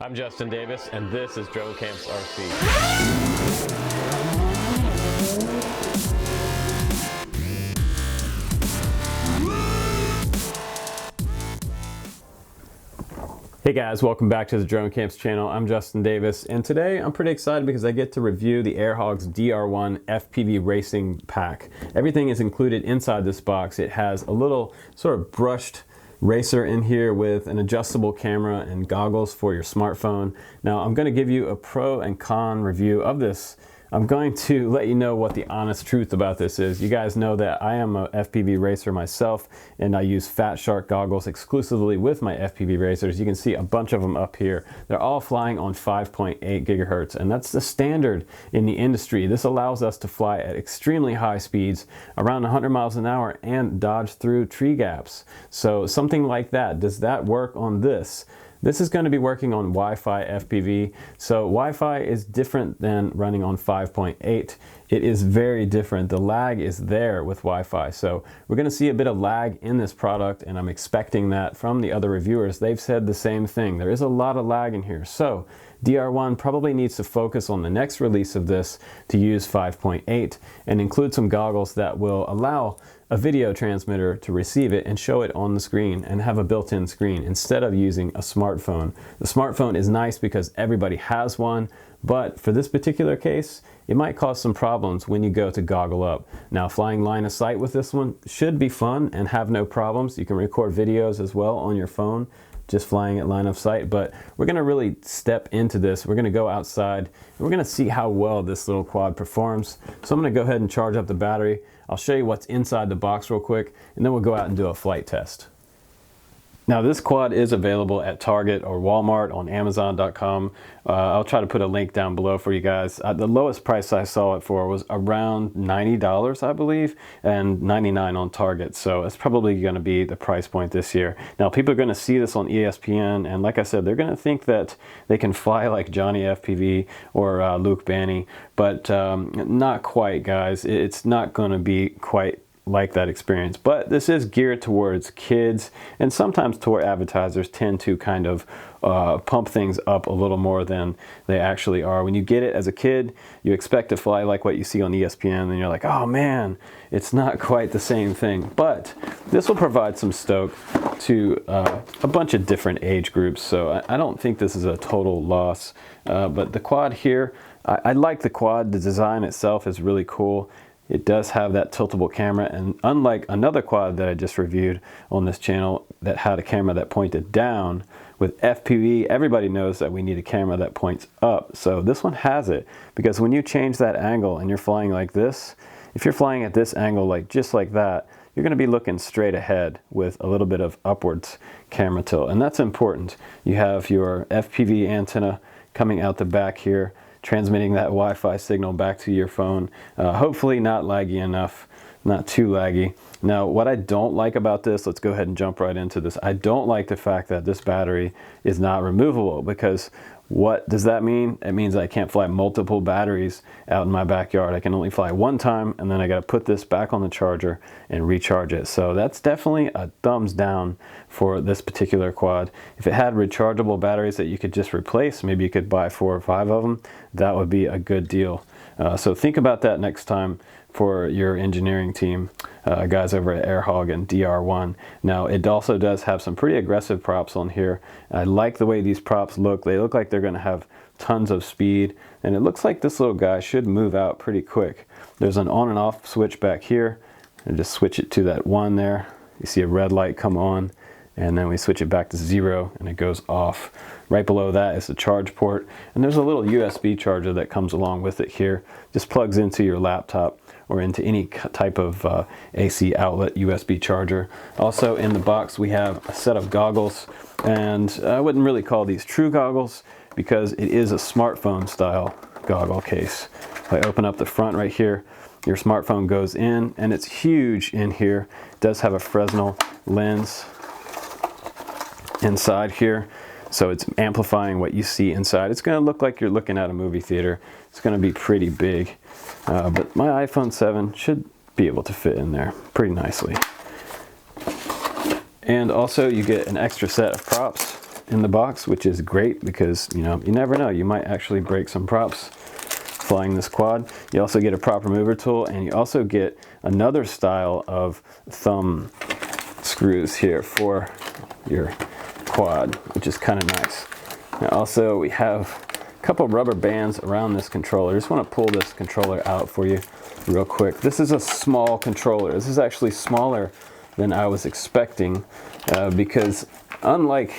I'm Justin Davis, and this is Drone Camps RC. Hey guys, welcome back to the Drone Camps channel. I'm Justin Davis, and today I'm pretty excited because I get to review the Airhogs DR1 FPV racing pack. Everything is included inside this box. It has a little sort of brushed racer in here with an adjustable camera and goggles for your smartphone. Now I'm going to give you a pro and con review of this. I'm going to let you know what the honest truth about this is. You guys know that I am a FPV racer myself, and I use Fat Shark goggles exclusively with my FPV racers. You can see a bunch of them up here. They're all flying on 5.8 gigahertz, and that's the standard in the industry. This allows us to fly at extremely high speeds, around 100 miles an hour, and dodge through tree gaps. So something like that, does that work on this? This is going to be working on Wi-Fi FPV. So Wi-Fi is different than running on 5.8. It is very different. The lag is there with Wi-Fi. So we're going to see a bit of lag in this product, and I'm expecting that from the other reviewers. They've said the same thing. There is a lot of lag in here. So DR1 probably needs to focus on the next release of this to use 5.8 and include some goggles that will allow a video transmitter to receive it and show it on the screen and have a built-in screen instead of using a smartphone. The smartphone is nice because everybody has one, but for this particular case, it might cause some problems when you go to goggle up. Now, flying line of sight with this one should be fun and have no problems. You can record videos as well on your phone, just flying at line of sight, but we're gonna really step into this. We're gonna go outside, and we're gonna see how well this little quad performs. So I'm gonna go ahead and charge up the battery. I'll show you what's inside the box real quick, and then we'll go out and do a flight test. Now this quad is available at Target or Walmart, on Amazon.com. I'll try to put a link down below for you guys. The lowest price I saw it for was around $90, I believe, and $99 on Target. So it's probably going to be the price point this year. Now people are going to see this on ESPN, and like I said, they're going to think that they can fly like Johnny FPV or Luke Banney, but not quite, guys. It's not going to be quite like that experience, but this is geared towards kids, and sometimes tour advertisers tend to kind of pump things up a little more than they actually are. When you get it as a kid, you expect to fly like what you see on ESPN, and you're like, oh man, it's not quite the same thing. But this will provide some stoke to a bunch of different age groups, so I don't think this is a total loss. But the quad here, I like the quad. The design itself is really cool. It does have that tiltable camera, and unlike another quad that I just reviewed on this channel that had a camera that pointed down, with FPV, everybody knows that we need a camera that points up. So this one has it, because when you change that angle and you're flying like this, if you're flying at this angle, like just like that, you're going to be looking straight ahead with a little bit of upwards camera tilt, and that's important. You have your FPV antenna coming out the back here, transmitting that Wi-Fi signal back to your phone. Hopefully not laggy enough, not too laggy. Now, what I don't like about this, let's go ahead and jump right into this. I don't like the fact that this battery is not removable, because what does that mean? It means I can't fly multiple batteries out in my backyard. I can only fly one time, and then I got to put this back on the charger and recharge it. So that's definitely a thumbs down for this particular quad. If it had rechargeable batteries that you could just replace, maybe you could buy 4 or 5 of them, that would be a good deal. So think about that next time for your engineering team, guys over at Airhog and DR1. Now, it also does have some pretty aggressive props on here. I like the way these props look. They look like they're going to have tons of speed, and it looks like this little guy should move out pretty quick. There's an on and off switch back here, and just switch it to that 1 there. You see a red light come on, and then we switch it back to 0, and it goes off. Right below that is the charge port, and there's a little USB charger that comes along with it here. Just plugs into your laptop or into any type of AC outlet USB charger. Also in the box we have a set of goggles, and I wouldn't really call these true goggles because it is a smartphone style goggle case. If I open up the front right here, your smartphone goes in, and it's huge in here. It does have a Fresnel lens inside here, so it's amplifying what you see inside. It's going to look like you're looking at a movie theater. It's going to be pretty big, but my iPhone 7 should be able to fit in there pretty nicely. And also you get an extra set of props in the box, which is great because, you know, you never know, you might actually break some props flying this quad. You also get a prop remover tool, and you also get another style of thumb screws here for your quad, which is kind of nice. And also we have a couple rubber bands around this controller. I just want to pull this controller out for you real quick. This is a small controller. This is actually smaller than I was expecting because unlike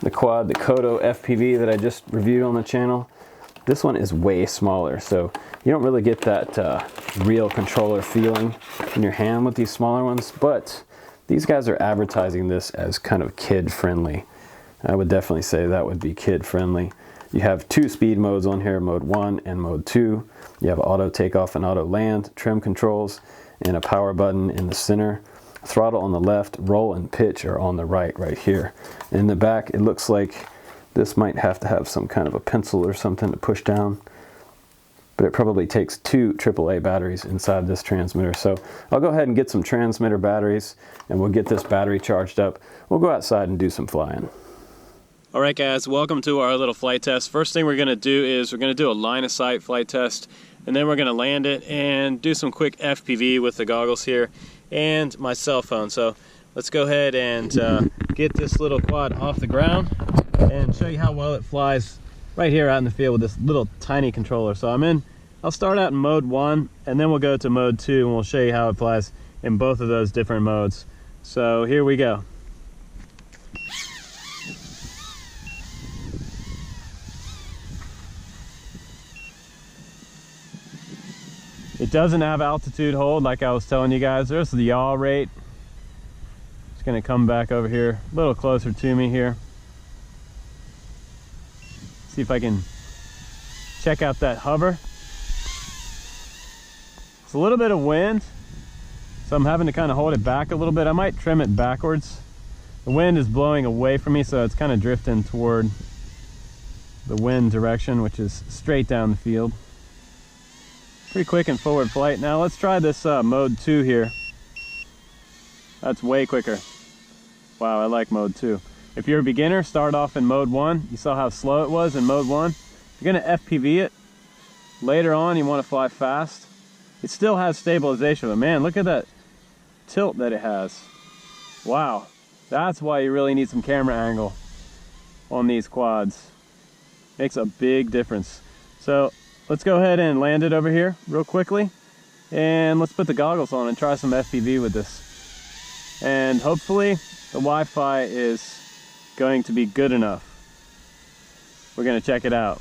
the quad, the Kodo FPV that I just reviewed on the channel, this one is way smaller, so you don't really get that real controller feeling in your hand with these smaller ones, but these guys are advertising this as kind of kid-friendly. I would definitely say that would be kid-friendly. You have 2 speed modes on here, mode 1 and mode 2. You have auto takeoff and auto land, trim controls, and a power button in the center. Throttle on the left, roll and pitch are on the right here. In the back, it looks like this might have to have some kind of a pencil or something to push down, but it probably takes 2 AAA batteries inside this transmitter. So I'll go ahead and get some transmitter batteries, and we'll get this battery charged up. We'll go outside and do some flying. All right, guys, welcome to our little flight test. First thing we're gonna do is we're gonna do a line of sight flight test, and then we're gonna land it and do some quick FPV with the goggles here and my cell phone. So let's go ahead and get this little quad off the ground and show you how well it flies right here out in the field with this little tiny controller. So I'll start out in mode 1, and then we'll go to mode 2, and we'll show you how it flies in both of those different modes. So here we go. It doesn't have altitude hold like I was telling you guys. There's the yaw rate. Just gonna come back over here a little closer to me here. See if I can check out that hover. It's a little bit of wind, so I'm having to kind of hold it back a little bit. I might trim it backwards. The wind is blowing away from me, so it's kind of drifting toward the wind direction, which is straight down the field. Pretty quick and forward flight. Now let's try this mode 2 here. That's way quicker. Wow, I like mode 2. If you're a beginner, start off in mode 1. You saw how slow it was in mode 1. You're gonna FPV it. Later on, you wanna fly fast. It still has stabilization, but man, look at that tilt that it has. Wow, that's why you really need some camera angle on these quads. Makes a big difference. So let's go ahead and land it over here real quickly, and let's put the goggles on and try some FPV with this. And hopefully the Wi-Fi is going to be good enough. We're gonna check it out.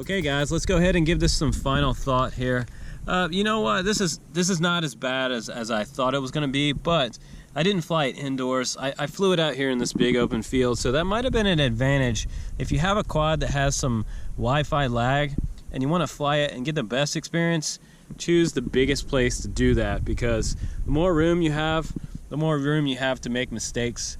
Okay guys, let's go ahead and give this some final thought here. You know what, this is not as bad as I thought it was going to be, but I didn't fly it indoors. I flew it out here in this big open field, so that might have been an advantage. If you have a quad that has some Wi-Fi lag and you want to fly it and get the best experience, choose the biggest place to do that, because the more room you have, the more room you have to make mistakes.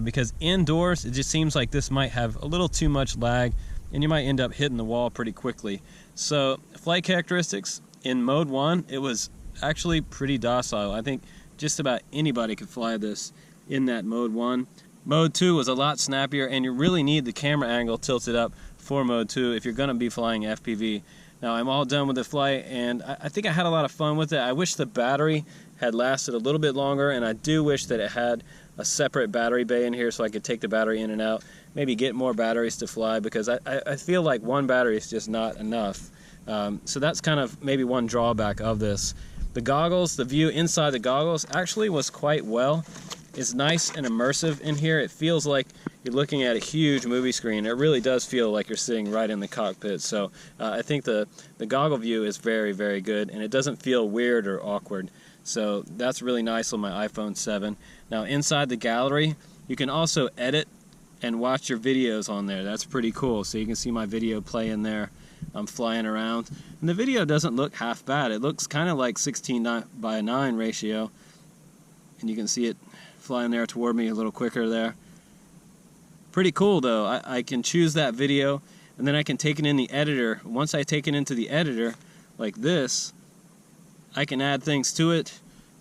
Because indoors, it just seems like this might have a little too much lag and you might end up hitting the wall pretty quickly. So flight characteristics, in mode 1, it was actually pretty docile. I think just about anybody could fly this in that mode 1. Mode 2 was a lot snappier, and you really need the camera angle tilted up for mode 2 if you're going to be flying FPV. Now I'm all done with the flight, and I think I had a lot of fun with it. I wish the battery had lasted a little bit longer, and I do wish that it had a separate battery bay in here so I could take the battery in and out, maybe get more batteries to fly, because I feel like one battery is just not enough. So that's kind of maybe one drawback of this. The goggles, the view inside the goggles actually was quite well. It's nice and immersive in here. It feels like you're looking at a huge movie screen. It really does feel like you're sitting right in the cockpit. So I think the goggle view is very, very good, and it doesn't feel weird or awkward. So that's really nice on my iPhone 7. Now inside the gallery, you can also edit and watch your videos on there. That's pretty cool. So you can see my video play in there. I'm flying around, and the video doesn't look half bad. It looks kind of like 16:9 ratio, and you can see it flying there toward me a little quicker there. Pretty cool though. I can choose that video, and then I can take it in the editor. Once I take it into the editor like this, I can add things to it,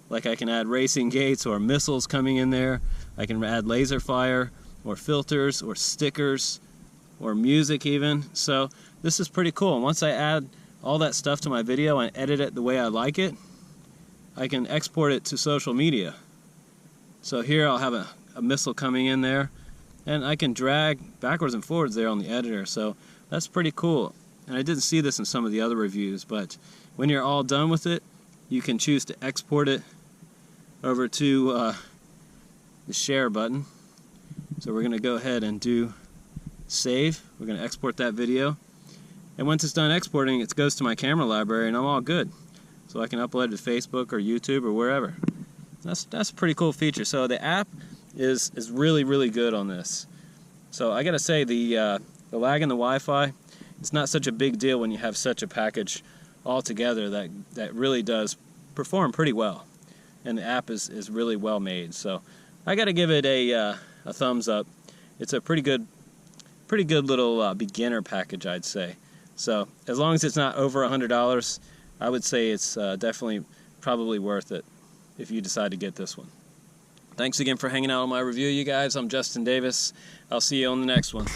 like I can add racing gates or missiles coming in there. I can add laser fire or filters or stickers or music even. So this is pretty cool. And once I add all that stuff to my video and edit it the way I like it, I can export it to social media. So here I'll have a missile coming in there, and I can drag backwards and forwards there on the editor. So that's pretty cool. And I didn't see this in some of the other reviews, but when you're all done with it, you can choose to export it over to the share button. So we're going to go ahead and do save. We're going to export that video, and once it's done exporting, it goes to my camera library, and I'm all good. So I can upload it to Facebook or YouTube or wherever. That's a pretty cool feature. So the app is really, really good on this. So I gotta say, the lag in the Wi-Fi, it's not such a big deal when you have such a package all together that really does perform pretty well, and the app is really well made. So I gotta give it a thumbs up. It's a pretty good little beginner package, I'd say. So as long as it's not over $100, I would say it's definitely probably worth it if you decide to get this one. Thanks again for hanging out on my review, you guys. I'm Justin Davis. I'll see you on the next one.